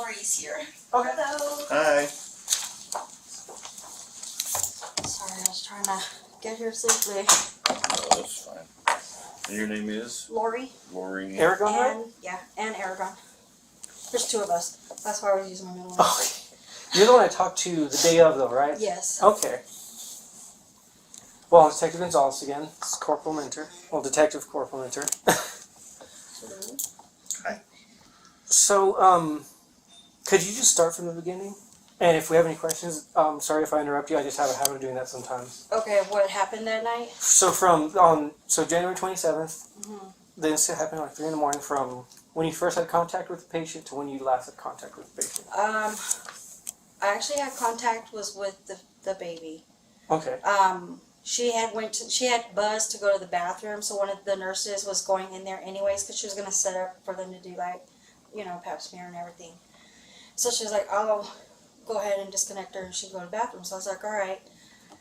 Lori's here. Okay. Hello. Hi. Sorry, I was trying to get here safely. Oh, that's fine. And your name is? Lori. Lori. Aragon, right? And Aragon. There's two of us. That's why I was using my middle name. Oh, you're the one I talked to the day of, though, right? Yes. Okay. Well, Detective Gonzalez again. It's Corporal Minter. Well, Detective Corporal Minter. Hi. So, could you just start from the beginning? And if we have any questions, sorry if I interrupt you. I just have a habit of doing that sometimes. Okay, what happened that night? So so January 27th, the incident happened like 3 in the morning from when you first had contact with the patient to when you last had contact with the patient. I actually had contact was with the baby. Okay. She had buzzed to go to the bathroom, so one of the nurses was going in there anyways because she was gonna set up for them to do like, pap smear and everything. So she was like, I'll go ahead and disconnect her and she'd go to the bathroom. So I was like, all right.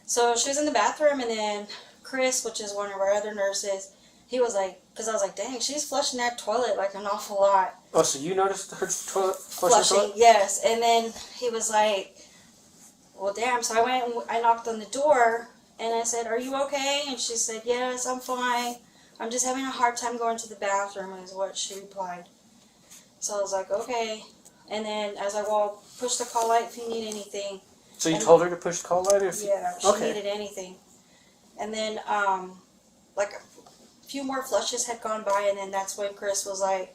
So she was in the bathroom, and then Chris, which is one of our other nurses, he was like, because I was like, dang, she's flushing that toilet like an awful lot. Oh, so you noticed her toilet Flushing, yes. And then he was like, well, damn. So I went and I knocked on the door, and I said, are you okay? And she said, yes, I'm fine. I'm just having a hard time going to the bathroom, is what she replied. So I was like, okay. And then I was like, well, push the call light if you need anything. So you told her to push the call light? If Yeah, if she needed anything. And then, like, a few more flushes had gone by, and then that's when Chris was like,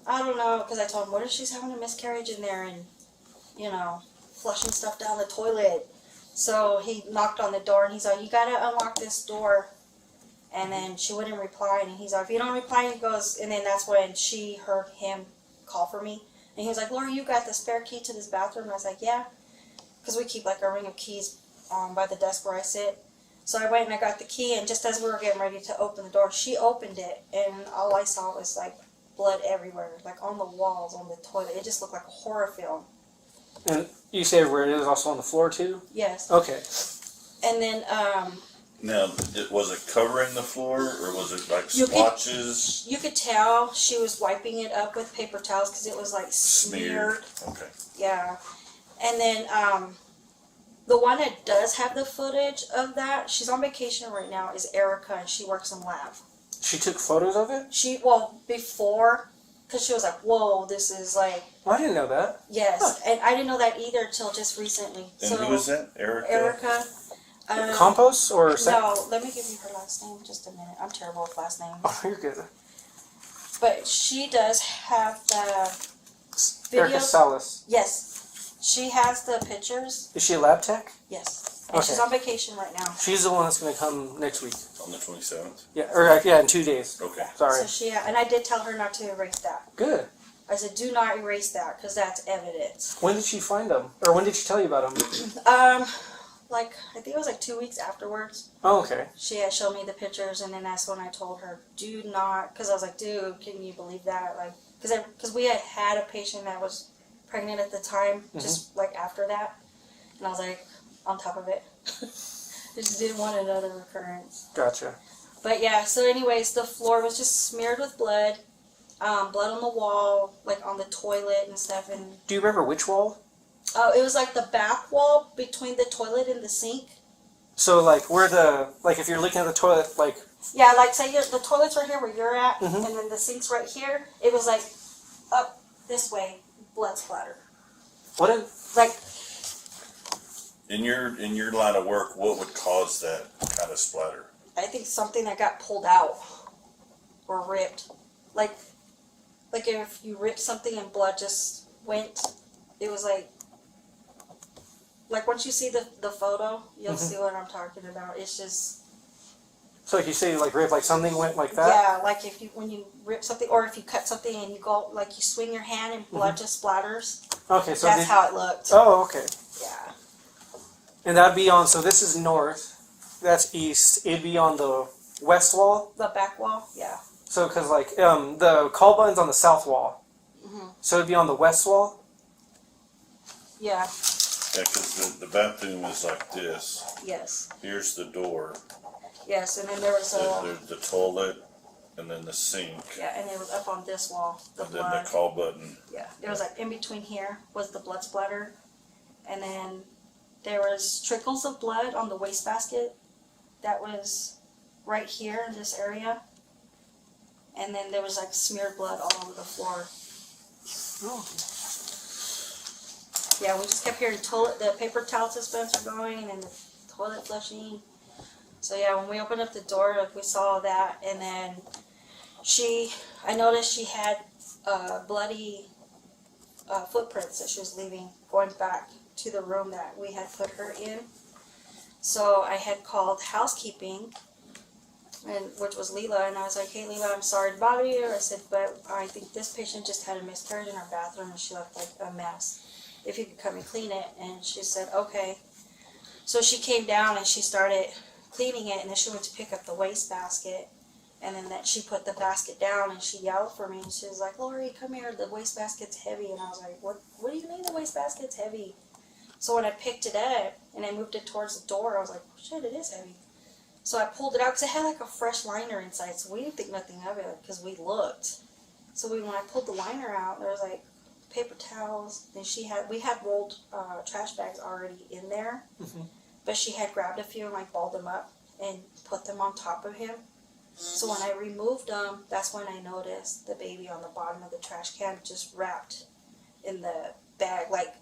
I don't know, because I told him, what if she's having a miscarriage in there and, flushing stuff down the toilet? So he knocked on the door, and he's like, you got to unlock this door. And then she wouldn't reply, and he's like, if you don't reply, he goes, and then that's when she heard him call for me. And he was like, Laura, you got the spare key to this bathroom? And I was like, yeah. Because we keep like a ring of keys by the desk where I sit. So I went and I got the key, and just as we were getting ready to open the door, she opened it, and all I saw was like blood everywhere, like on the walls, on the toilet. It just looked like a horror film. And you say everywhere, it was also on the floor too? Yes. Okay. And then, Now, was it covering the floor, or was it like splotches? You could tell she was wiping it up with paper towels because it was like smeared. Okay. Yeah. And then, the one that does have the footage of that, she's on vacation right now, is Erica, and she works in lab. She took photos of it? Before, because she was like, whoa, this is like... Well, I didn't know that. Yes, Huh. and I didn't know that either until just recently. And who is that? Erica? Erica. Compost or... No, let me give you her last name just a minute. I'm terrible with last names. Oh, you're good. But she does have the Erica videos. Salas. Yes. She has the pictures. Is she a lab tech? Yes. And Okay. she's on vacation right now. She's the one that's going to come next week. On the 27th? Yeah, in 2 days. Okay. Sorry. So and I did tell her not to erase that. Good. I said, do not erase that, because that's evidence. When did she find them? Or when did she tell you about them? I think it was like 2 weeks afterwards. Oh, okay. She had shown me the pictures, and then that's when I told her, do not, because I was like, dude, can you believe that? Like, because we had a patient that was pregnant at the time, just like after that, and I was like, on top of it. Just didn't want another recurrence. Gotcha. But yeah, so anyways, the floor was just smeared with blood, blood on the wall, like on the toilet and stuff, and... Do you remember which wall? Oh, it was like the back wall between the toilet and the sink. So, like, if you're looking at the toilet, like... Yeah, like, say the toilet's right here where you're at, and then the sink's right here. It was, like, up this way, blood splatter. Like... In your line of work, what would cause that kind of splatter? I think something that got pulled out or ripped. Like if you rip something and blood just went, it was like once you see the photo, you'll see what I'm talking about. It's just... So like you say, like rip, like something went like that? Yeah, like when you rip something, or if you cut something and you go, like you swing your hand and blood just splatters. Okay, so that's how it looked. Oh, okay. Yeah. And that'd be on, so this is north, that's east, it'd be on the west wall? The back wall, yeah. So, because like, the call button's on the south wall. So it'd be on the west wall? Yeah. Yeah, because the bathroom is like this. Yes. Here's the door. Yes, and then there was There's the toilet, and then the sink, Yeah, and it was up on this wall, the and blood. then the call button. Yeah, it was like in between here was the blood splatter, and then there was trickles of blood on the wastebasket that was right here in this area, and then there was like smeared blood all over the floor. Oh. Yeah, we just kept hearing the paper towel dispenser going and the toilet flushing. So yeah, when we opened up the door, like, we saw that, and then I noticed she had bloody footprints that she was leaving, going back to the room that we had put her in. So I had called housekeeping, which was Leela, and I was like, "Hey Leela, I'm sorry to bother you." I said, "But I think this patient just had a miscarriage in our bathroom and she left like a mess. If you could come and clean it." And she said, "Okay." So she came down and she started cleaning it, and then she went to pick up the wastebasket, and then she put the basket down and she yelled for me, and she was like, "Lori, come here, the wastebasket's heavy." And I was like, What do you mean the wastebasket's heavy? So when I picked it up and I moved it towards the door, I was like, oh, shit, it is heavy. So I pulled it out because it had like a fresh liner inside, so we didn't think nothing of it because we looked. So when I pulled the liner out, there was like paper towels, and we had rolled trash bags already in there, but she had grabbed a few and like balled them up and put them on top of him. So when I removed them, that's when I noticed the baby on the bottom of the trash can just wrapped in the bag. Like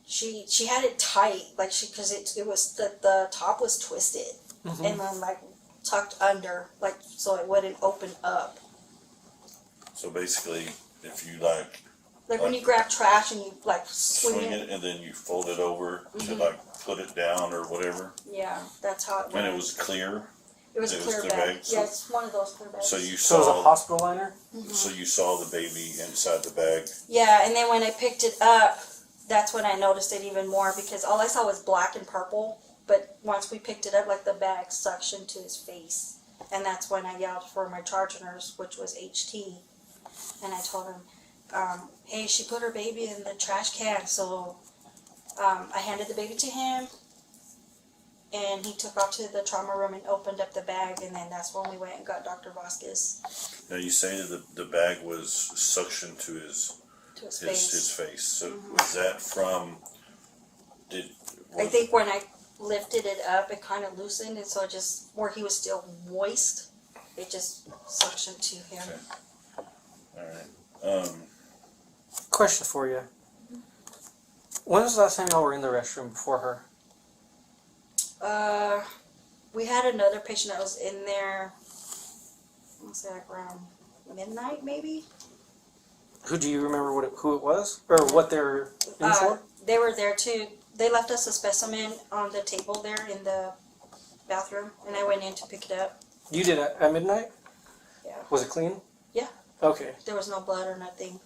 she had it tight, like because it was the top was twisted and then like tucked under, like so it wouldn't open up. So basically, if you like when you grab trash and you like swing it and then you fold it over to like put it down or whatever. Yeah, that's how it went. And it was clear. It was a clear bag. Yeah, it's one of those clear bags. So you So it was a saw. hospital liner? So you saw the baby inside the bag. Yeah, and then when I picked it up, that's when I noticed it even more because all I saw was black and purple. But once we picked it up, like the bag suctioned to his face, and that's when I yelled for my charge nurse, which was HT, and I told him, "Hey, she put her baby in the trash can." So I handed the baby to him. And he took off to the trauma room and opened up the bag, and then that's when we went and got Dr. Vasquez. Now you say that the bag was suctioned to his face. So was that from? I think when I lifted it up, it kind of loosened, and so it just where he was still moist, it just suctioned to him. Okay. All right. Question for you. When was the last time y'all were in the restroom before her? We had another patient that was in there, let's say like around midnight maybe. Who do you remember who it was? Or what they're in for? They were there too. They left us a specimen on the table there in the bathroom, and I went in to pick it up. You did it at midnight? Yeah. Was it clean? Yeah. Okay. There was no blood or nothing.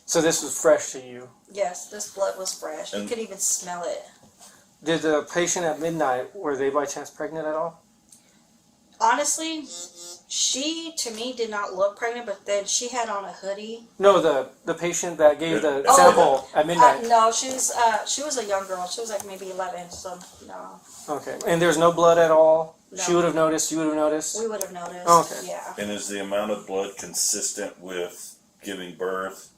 So this was fresh to you? Yes, this blood was fresh. You could even smell it. Did the patient at midnight, were they by chance pregnant at all? Honestly, she, to me, did not look pregnant, but then she had on a hoodie. No, the patient that gave the sample at midnight. No, she was a young girl. She was like maybe 11, so no. Okay, and there's no blood at all? No. She would have noticed, you would have noticed? We would have noticed. Oh, okay. Yeah. And is the amount of blood consistent with giving birth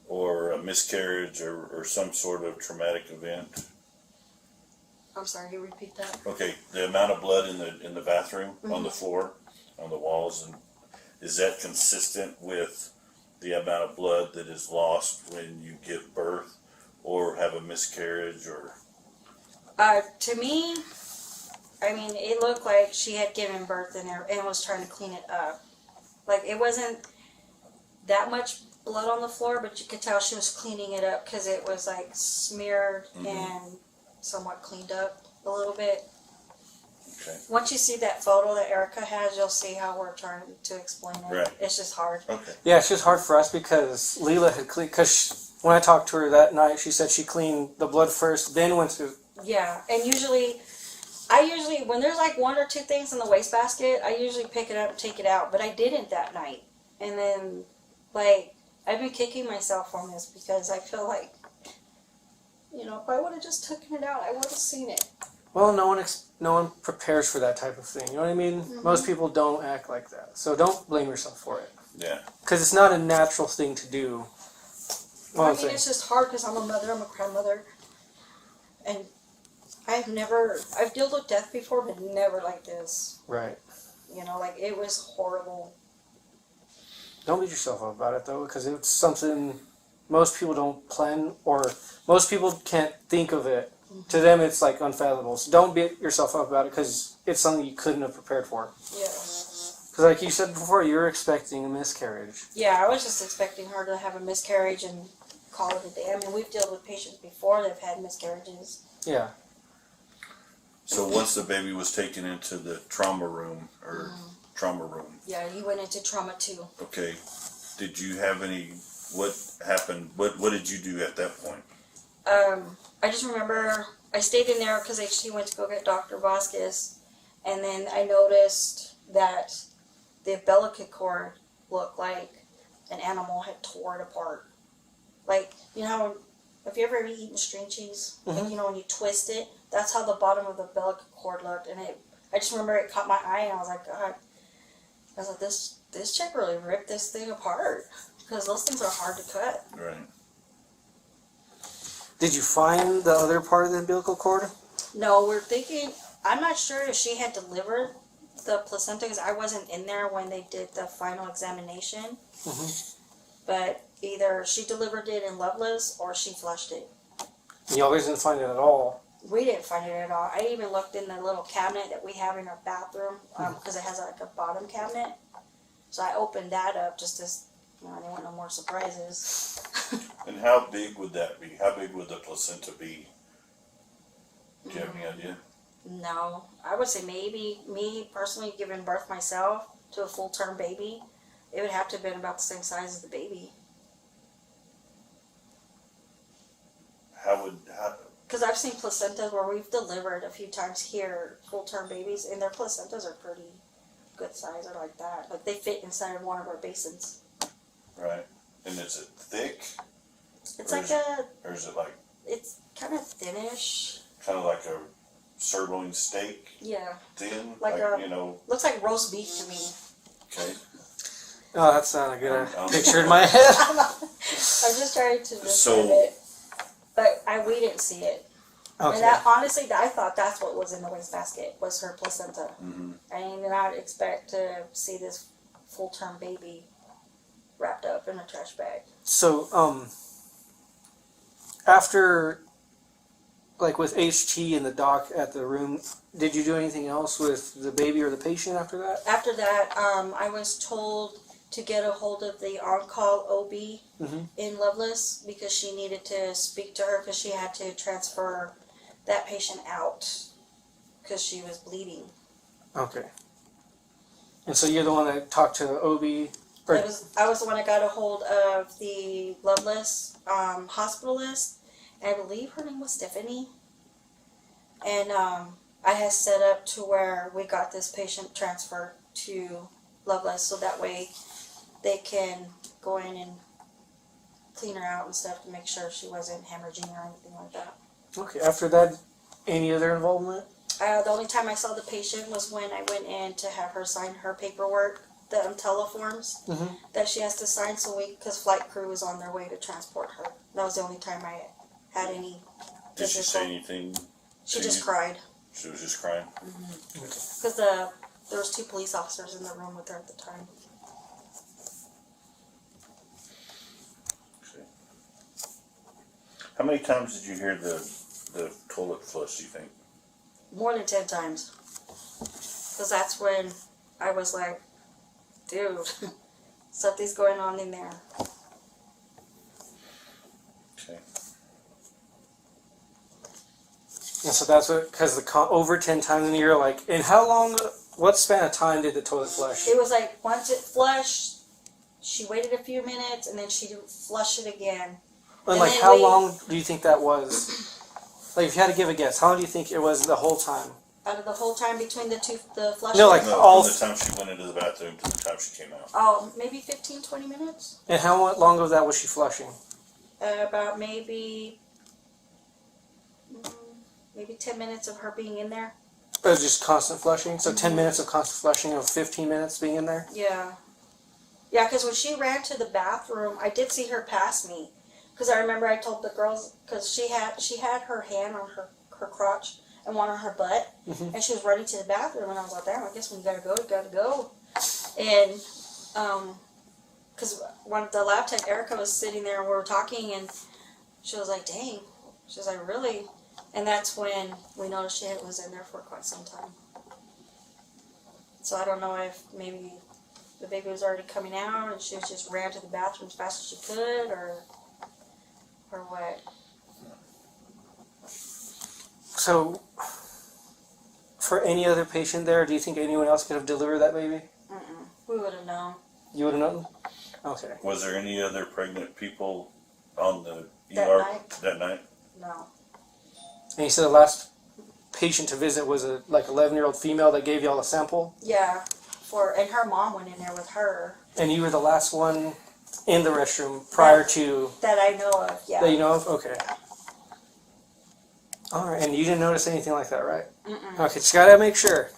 or a miscarriage or some sort of traumatic event? I'm sorry, can you repeat that? Okay, the amount of blood in the bathroom, on the floor, on the walls, and is that consistent with the amount of blood that is lost when you give birth or have a miscarriage or? To me, I mean, it looked like she had given birth in there and was trying to clean it up. Like, it wasn't that much blood on the floor, but you could tell she was cleaning it up because it was like smeared and somewhat cleaned up a little bit. Okay. Once you see that photo that Erica has, you'll see how we're trying to explain it. Right. It's just hard. Okay. Yeah, it's just hard for us because Leela had cleaned, because when I talked to her that night, she said she cleaned the blood first, then went to... Yeah, and I usually, when there's like one or two things in the wastebasket, I usually pick it up and take it out, but I didn't that night. And then, like, I've been kicking myself on this because I feel like, you know, if I would have just taken it out, I would have seen it. Well, no one no one prepares for that type of thing. You know what I mean? Mm-hmm. Most people don't act like that. So don't blame yourself for it. Yeah. Because it's not a natural thing to do. I mean, it's just hard because I'm a mother, I'm a grandmother, and I've dealt with death before, but never like this. Right. You know, like, it was horrible. Don't beat yourself up about it, though, because it's something most people don't plan, or most people can't think of it. Mm-hmm. To them, it's like unfathomable. So don't beat yourself up about it, because it's something you couldn't have prepared for. Yeah. Because like you said before, you were expecting a miscarriage. Yeah, I was just expecting her to have a miscarriage and call it a day. I mean, we've dealt with patients before that have had miscarriages. Yeah. So once the baby was taken into the trauma room, trauma room, Yeah, he went into trauma too. okay, did you have any, what happened, what did you do at that point? I just remember I stayed in there because she went to go get Dr. Vasquez, and then I noticed that the umbilical cord looked like an animal had tore it apart. Like, you know how, have you ever eaten string cheese? Mm-hmm. And, you know, when you twist it, that's how the bottom of the umbilical cord looked, and I just remember it caught my eye, and I was like, God, I was like, this chick really ripped this thing apart, because those things are hard to cut. Right. Did you find the other part of the umbilical cord? No, we're thinking, I'm not sure if she had delivered the placenta, because I wasn't in there when they did the final examination. Mm-hmm. But either she delivered it in Loveless or she flushed it. You always didn't find it at all. We didn't find it at all. I even looked in the little cabinet that we have in our bathroom, because it has like a bottom cabinet. So I opened that up just as, you know, I didn't want no more surprises. And how big would that be? How big would the placenta be? Do you have any idea? No, I would say maybe me personally giving birth myself to a full-term baby, it would have to have been about the same size as the baby. How? Because I've seen placentas where we've delivered a few times here, full-term babies, and their placentas are pretty good size, or like that. Like, they fit inside of one of our basins. Right. And is it thick? It's like a... Or is it like... It's kind of thinnish. Kind of like a sirloin steak? Yeah. Thin? Like a... you know... Looks like roast beef to me. Okay. Oh, that's not a good picture in my head. I'm just trying to describe it. But we didn't see it. Okay. And that, honestly, I thought that's what was in the wastebasket, was her placenta. Mm-hmm. I did not expect to see this full-term baby wrapped up in a trash bag. So, after, like with HT and the doc at the room, did you do anything else with the baby or the patient after that? After that, I was told to get a hold of the on-call OB in Loveless, because she needed to speak to her, because she had to transfer that patient out because she was bleeding. Okay. And so you're the one that talked to the OB? I was the one that got a hold of the Loveless hospitalist, and I believe her name was Stephanie. And I had set up to where we got this patient transferred to Loveless, so that way they can go in and clean her out and stuff to make sure she wasn't hemorrhaging or anything like that. Okay, after that, any other involvement? The only time I saw the patient was when I went in to have her sign her paperwork, the teleforms that she has to sign, because flight crew was on their way to transport her. That was the only time I had any. Did she say anything? She just cried. She was just crying? Because there was 2 police officers in the room with her at the time. Okay. How many times did you hear the toilet flush, do you think? More than 10 times. Because that's when I was like, dude, something's going on in there. Okay. And so that's what, because over 10 times in a year, like, and how long, what span of time did the toilet flush? It was like, once it flushed, she waited a few minutes, and then she'd flush it again. And like, how long do you think that was? Like, if you had to give a guess, how long do you think it was the whole time? Out of the whole time between the flushing? No, like all... From the time she went into the bathroom to the time she came out. Oh, maybe 15, 20 minutes? And how long of that was she flushing? About maybe 10 minutes of her being in there. It was just constant flushing. So 10 minutes of constant flushing of 15 minutes being in there. Yeah. Yeah, because when she ran to the bathroom, I did see her pass me. Because I remember I told the girls, because she had her hand on her crotch and one on her butt, and she was running to the bathroom, and I was like, damn, I guess when you gotta go, you gotta go. And, because when the lab tech, Erica, was sitting there and we were talking, and she was like, dang. She was like, really? And that's when we noticed she was in there for quite some time. So I don't know if maybe the baby was already coming out and she just ran to the bathroom as fast as she could, or what. So, for any other patient there, do you think anyone else could have delivered that baby? We would have known. You would have known? Okay. Was there any other pregnant people on the That ER night? that night? No. And you said the last patient to visit was a 11-year-old female that gave y'all a sample? Yeah. And her mom went in there with her. And you were the last one in the restroom prior to... That I know of, yeah. That you know of? Okay. Alright, and you didn't notice anything like that, right? Mm-mm. Okay, just gotta make sure.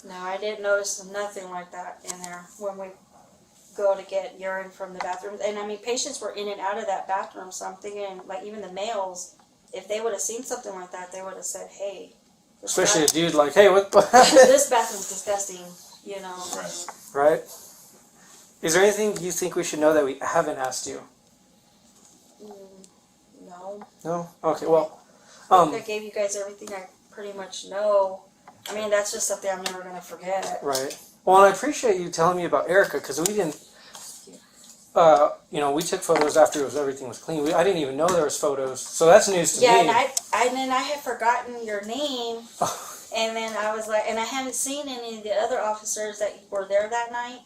No, I didn't notice nothing like that in there when we go to get urine from the bathroom. And I mean, patients were in and out of that bathroom, so I'm thinking, like, even the males, if they would have seen something like that, they would have said, hey. Especially a dude like, hey, what the... This bathroom's disgusting, you know. Right? Is there anything you think we should know that we haven't asked you? No. No? Okay, well... I gave you guys everything I pretty much know. I mean, that's just something I'm never going to forget. Right. Well, and I appreciate you telling me about Erica, because we didn't... we took photos after everything was clean. I didn't even know there was photos, so that's news to me. Yeah, and then I had forgotten your name, and then I was like, and I hadn't seen any of the other officers that were there that night,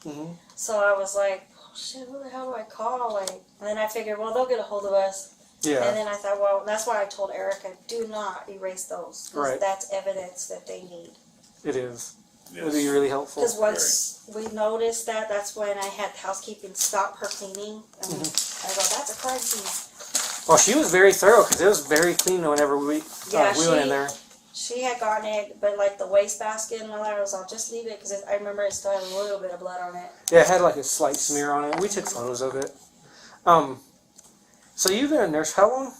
so I was like, oh shit, who the hell do I call? Like, and then I figured, well, they'll get a hold of us. Yeah. And then I thought, well, that's why I told Erica, do not erase those, because Right. that's evidence that they need. It is. Yes. It would be really helpful. Because once we noticed that, that's when I had housekeeping stop her cleaning. And I go, that's a crime scene. Well, she was very thorough, because it was very clean whenever we Yeah, went in there. She had gotten it, but like the wastebasket and all that, I was like, just leave it, because I remember it still had a little bit of blood on it. Yeah, it had like a slight smear on it. We took photos of it. So you've been a nurse for how long?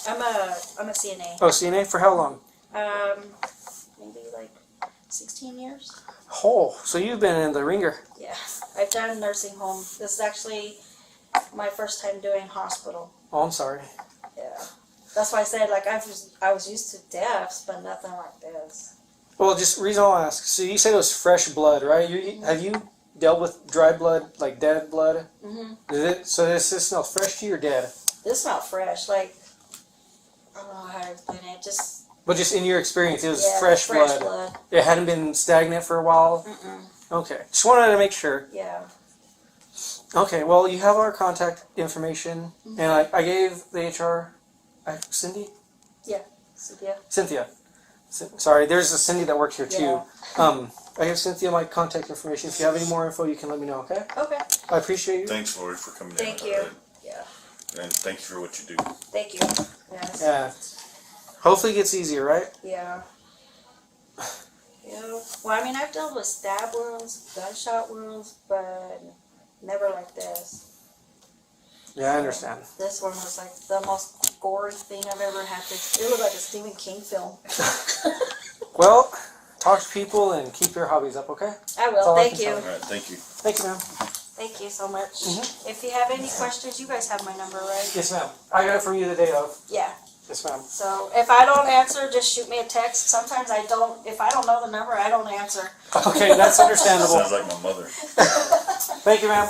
I'm a CNA. Oh, CNA? For how long? Maybe like 16 years. Oh, so you've been in the ringer. Yeah, I've done nursing home. This is actually my first time doing hospital. Oh, I'm sorry. Yeah, that's why I said like I was used to deaths, but nothing like this. Well, just reason I'll ask. So you said it was fresh blood, right? Have you dealt with dry blood, like dead blood? So does this smell fresh to you or dead? This smelled fresh. Like, I don't know how to explain it. But just in your experience, it was Yeah, fresh blood. It hadn't been stagnant for a while? Okay. Just wanted to make sure. Yeah. Okay, well, you have our contact information. And I gave the HR... Cindy? Yeah. Cynthia. Sorry, there's a Cindy that works here too. Yeah. I give Cynthia my contact information. If you have any more info, you can let me know, okay? Okay. I appreciate you. Thanks, Lori, for coming in. Thank you. Yeah. And thank you for what you do. Thank you. Yes. Yeah. Hopefully it gets easier, right? Yeah. Yeah. Well, I mean, I've dealt with stab wounds, gunshot wounds, but never like this. Yeah, I understand. This one was like the most gory thing I've ever had to. It looked like a Stephen King film. Well, talk to people and keep your hobbies up, okay? I That's will. all I Thank can you. tell All right, thank you. Thank you, ma'am. Thank you so much. If you have any questions, you guys have my number, right? Yes, ma'am. I got it from you the day of. Yeah. Yes, ma'am. So if I don't answer, just shoot me a text. Sometimes I don't. If I don't know the number, I don't answer. Okay, that's understandable. Sounds like my mother. Thank you, ma'am.